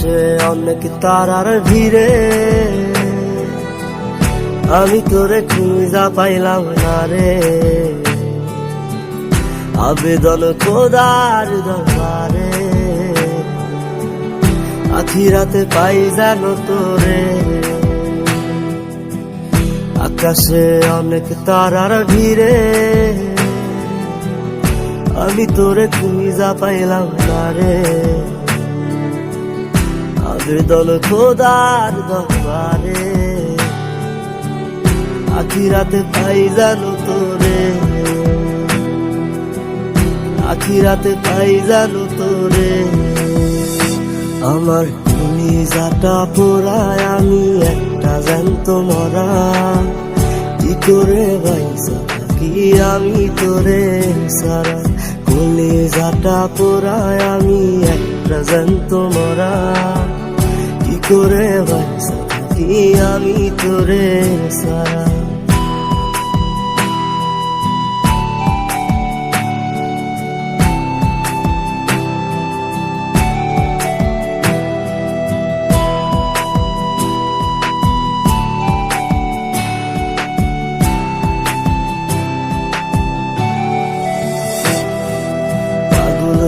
আকাশে অনেক তারার ভিড়ে আমি তোরে খুঁজা পাইলাম না রে। আবেদন খোদার দরবারে আখিরাতে পাই জানো তোরে। আকাশে অনেক তারার ভিড়ে আমি তোরে খুঁজা পাইলাম না রে। আবেদন খোদার দরবারে আখিরাতে পাই জানো তোরে। আখিরাতে পাই জানো তোরে। আমার কলিজাটা পোড়ায় আমি একটা জ্যান্ত মরা, কি করে বাইসা থাকি আমি তোরে সারা। কলিজাটা পোড়ায় আমি একটা জ্যান্ত মরা, কি করে বাইসা থাকি আমি তোরে সারা।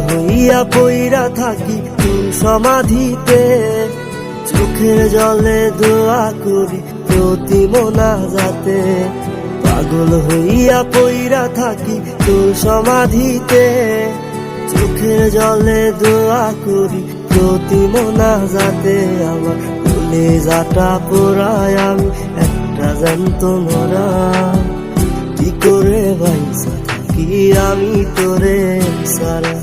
হইয়া পইরা থাকি তোর সমাধিতে, চোখের জলে দোয়া করি প্রতি মোনাজাতে। পাগল হইয়া পইরা থাকি তোর সমাধিতে, চোখের জলে দোয়া করি প্রতি মোনাজাতে। আমার কলিজাটা পোড়ায় আমি একটা জ্যান্ত মরা, কি করে বাইসা থাকি আমি তোরে সারা।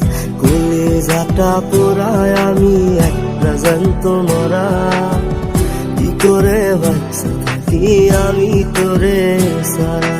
কলিজাটা পোড়ায় আমি একটা জ্যান্ত মরা, কি করে বাইসা থাকি আমি তোরে সারা।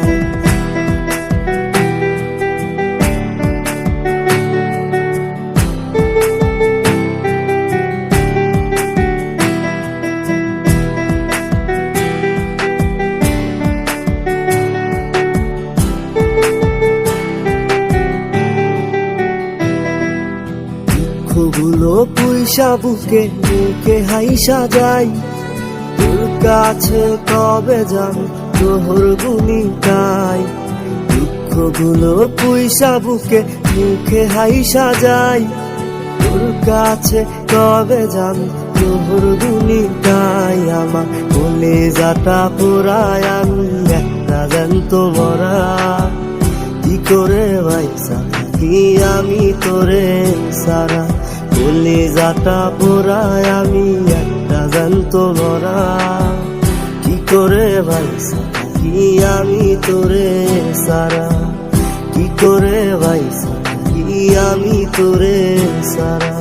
গুলো পুইসা বুকে মুখে হাইসা যাই, তোর কাছে কবে যাব তোহর গুনি গাই। দুঃখগুলো পুইসা বুকে মুখে হাইসা যাই, তোর কাছে কবে যাব তোহর গুনি গাই। আমার কলিজাটা পোড়ায় আমি একটা জ্যান্ত মরা, কি করে বাইসা থাকি আমি তোরে সারা। কলিজাটা পোড়ায় আমি একটা জ্যান্ত মরা, কি করে বাইসা থাকি আমি তোরে সারা। কি করে বাইসা থাকি আমি তোরে সারা।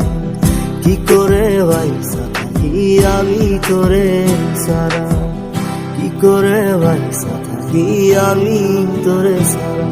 কি করে বাইসা থাকি আমি তোরে সারা। কি করে বাইসা থাকি আমি তোরে সারা।